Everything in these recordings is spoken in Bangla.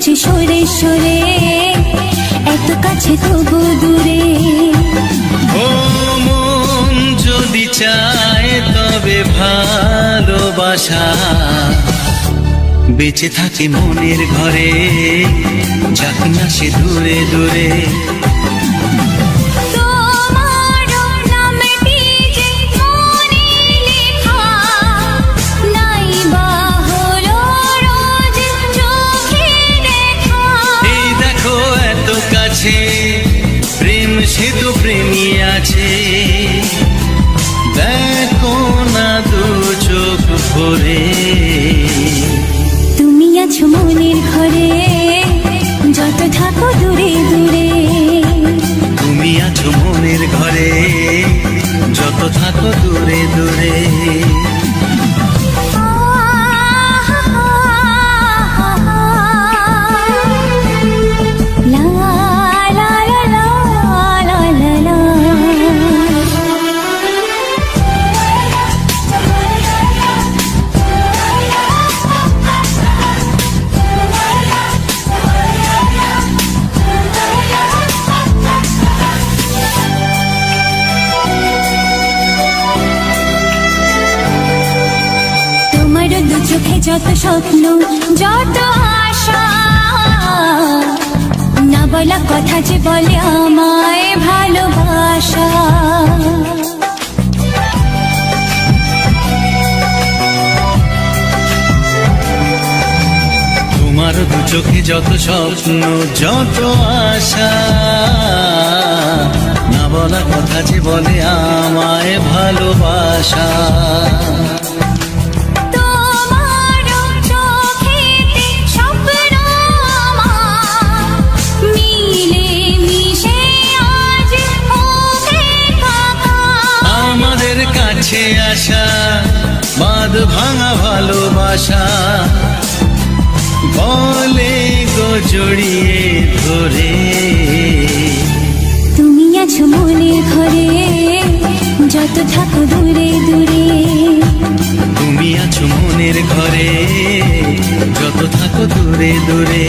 করছে সরে সরে, এত কাছে তবু দূরে। ও মন যদি চায় তবে ভালোবাসা বেঁচে থাকে মনের ঘরে, যাক না সে দূরে দূরে। প্রেম সে তো প্রেমী আছে, দেখো না দু চোখ ভরে। তুমি আছো মনের ঘরে, যত থাকো দূরে দূরে। তুমি আছো মনের ঘরে, যত থাকো দূরে দূরে। চোখে যত স্বপ্ন, যত আশা, না বলা কথা যে বলে আমায় ভালোবাসা। তোমার দু চোখে যত স্বপ্ন, যত আশা, না বলা কথা যে বলে আমায় ভালোবাসা। আশা বাঁধ ভাঙা ভালোবাসা বলে গো জড়িয়ে ধরে। তুমি আছো মনের ঘরে, যত থাকো দূরে দূরে। তুমি আছো মনের ঘরে, যত থাকো দূরে দূরে।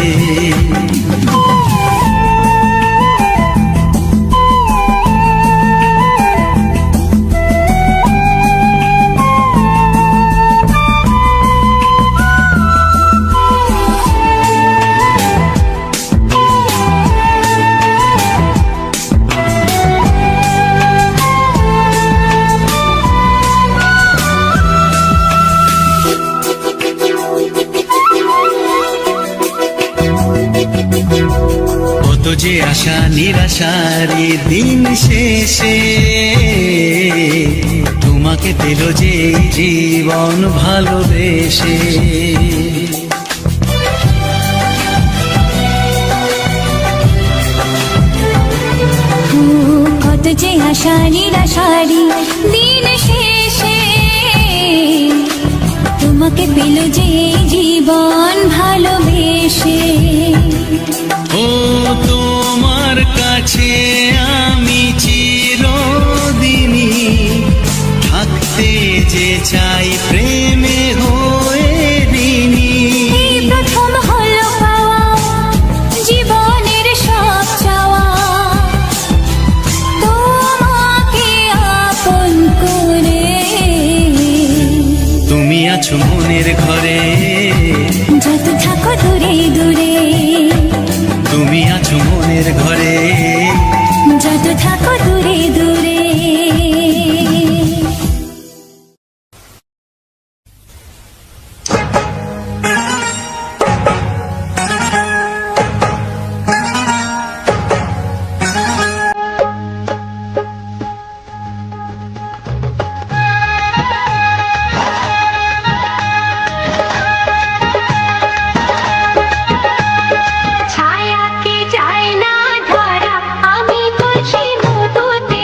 কত যে আশা নিরাশারি দিন শেষে, তোমাকে পেল যে জীবন ভালোবেসে। কত যে আশা নিরাশারি দিন শেষে, তোমাকে পেল যে জীবন ভালোবেসে। ও তোমার কাছে আমি চিরদিনই থাকতে যে চাই প্রেমে হয়ে ঋণী। প্রথম হলো পাওয়া জীবনের সব চাওয়া, তোমাকে আপন করে। তুমি আছো মনের ঘরে, যত থাকো দূরে দূরে। তুমি আছো মনের ঘরে, যত থাকো দূরে দূরে। ছায়া কি যায় না ধরা, আমি তুলসী মধুতে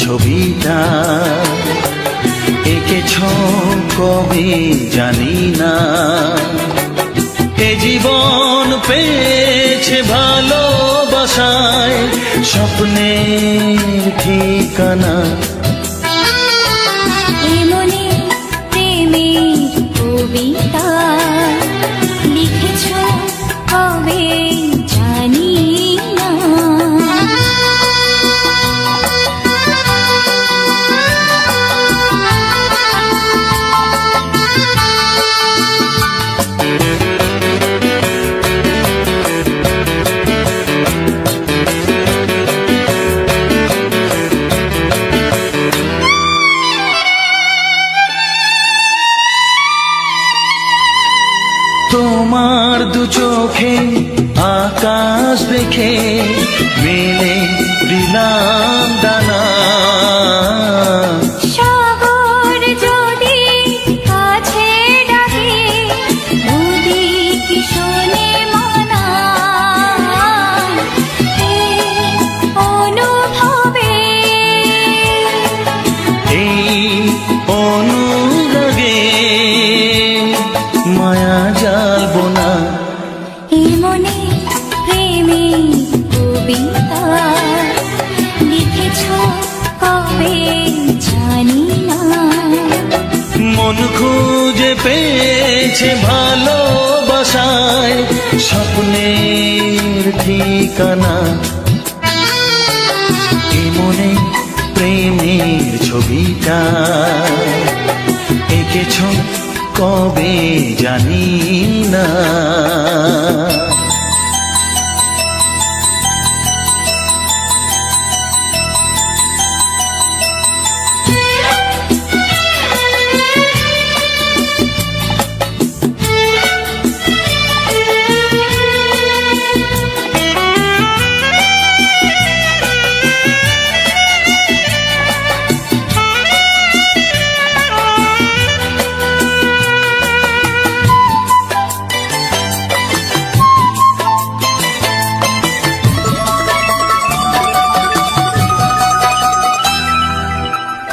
ছবিটা এঁকেছ কবে জানি না। এ জীবন পেয়েছে ভালোবাসায় স্বপ্নের ঠিকানা। এমনি প্রেমের কবিতা লিখেছ কবে জানি না। তোমার দু চোখে আকাশ দেখে মেলে দিলাম ডানা। সাগর যদি কাছে ডাকে নদী কি শোনে মানা। এই অনুভবে এই অনুরাগে মায়া জালবো না। এমনি প্রেমের কবিতা লিখেছ কবে জানি না। মন খুঁজে পেয়েছে ভালোবাসায় স্বপ্নের ঠিকানা। এ মনে প্রেমের ছবিটা এঁকেছ কবে জানি না।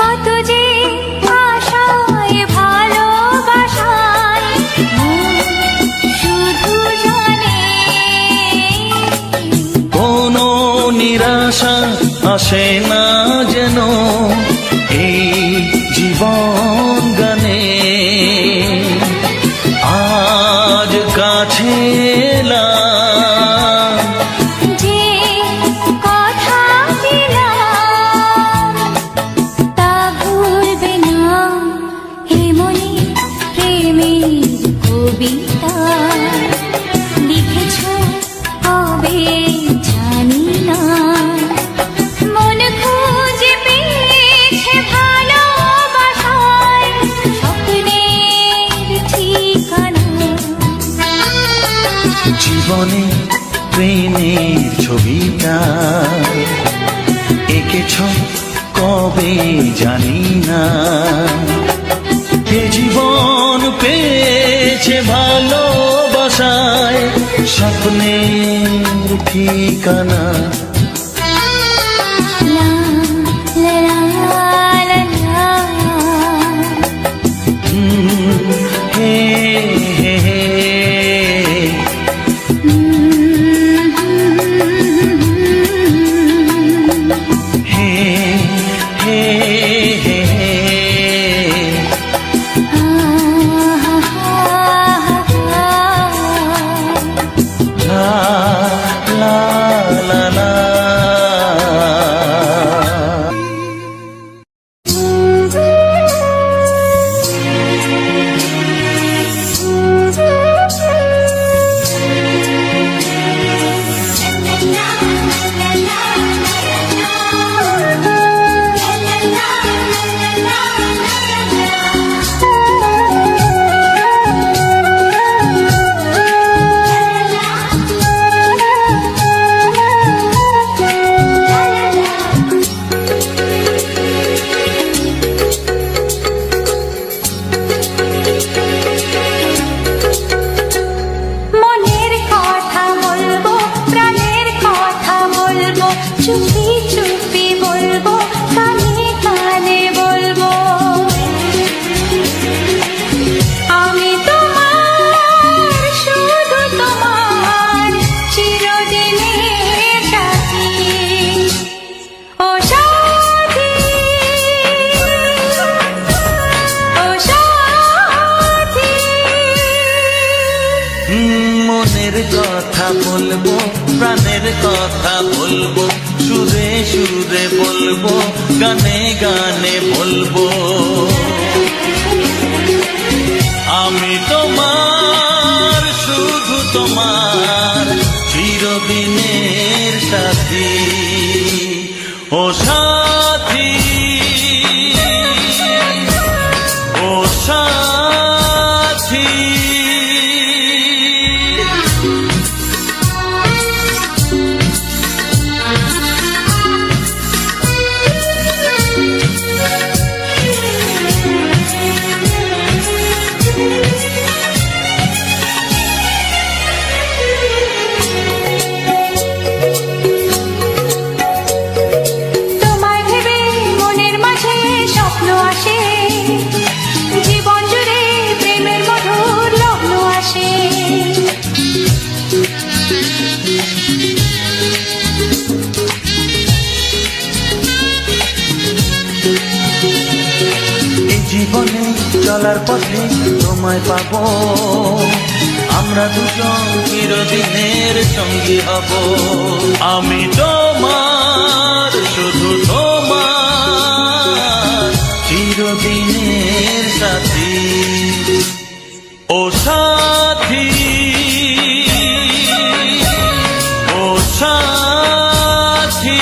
কত যে আশায় ভালোবাসায় মন শুধু জানে। কোনো নিরাশা আসে না যেন এই জীবন গানে। আজ কাছে এলাম যে কথা দিলাম তা ভুলবে না। এমনি প্রেমের কবিতা লিখেছ কবে জানি না। মন খুঁজে পেয়েছে ভালোবাসায় স্বপ্নের ঠিকানা। জীবনে প্রেমের ছবিটা এঁকেছ কবে জানি না। এ জীবন পেয়েছে ভালোবাসায় স্বপ্নের ঠিকানা। লা লা লা লা হে হে হে হে হে হে হে। লা লা লা লা। La la la la la la la la la la la কথা বলবো, প্রাণের কথা বলবো, সুরে সুরে বলবো, গানে গানে বলবো। আমি তোমার, শুধু তোমার, চিরদিনের সাথী। ও সাথী, ও সাথী। জীবনে চলার পথে তোমায় পাবো, আমরা দুজন চিরদিনের সঙ্গী হব। আমি তোমার, শুধু তোমার, চিরদিনের সাথী। ও সাথী, ও সাথী।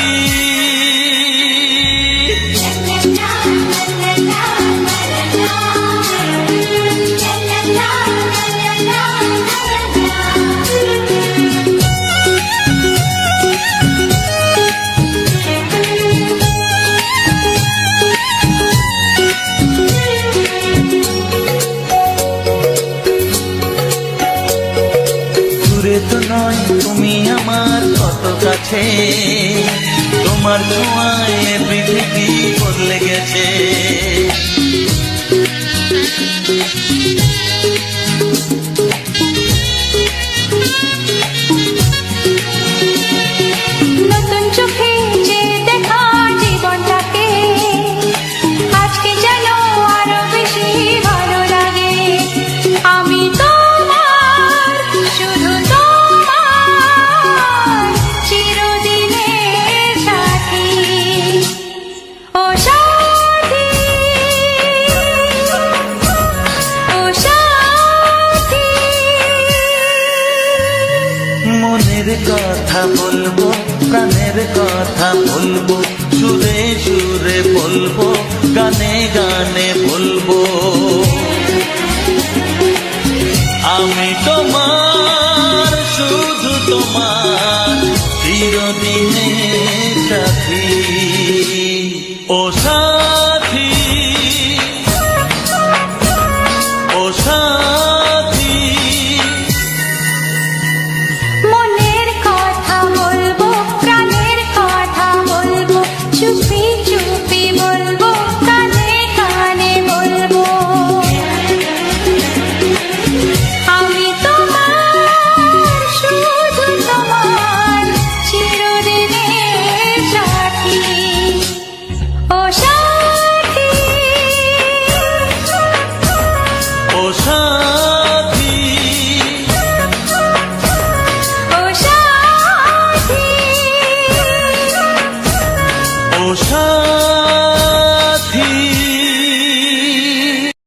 তো নয় তুমি আমার কত কাছে, তোমার ছোঁয়ায় পৃথিবী বদলে গেছে। নতুন চোখে যে দেখা জীবনটাকে আজকে যেন আরো বেশি ভালো লাগে। আমি তোমার, শুধু তোমার, চিরদিনের সাথী। ও সাথী, ও সাথী। মনের কথা বলবো, প্রাণের কথা বলবো, সুরে সুরে বলবো, গানে গানে বলবো।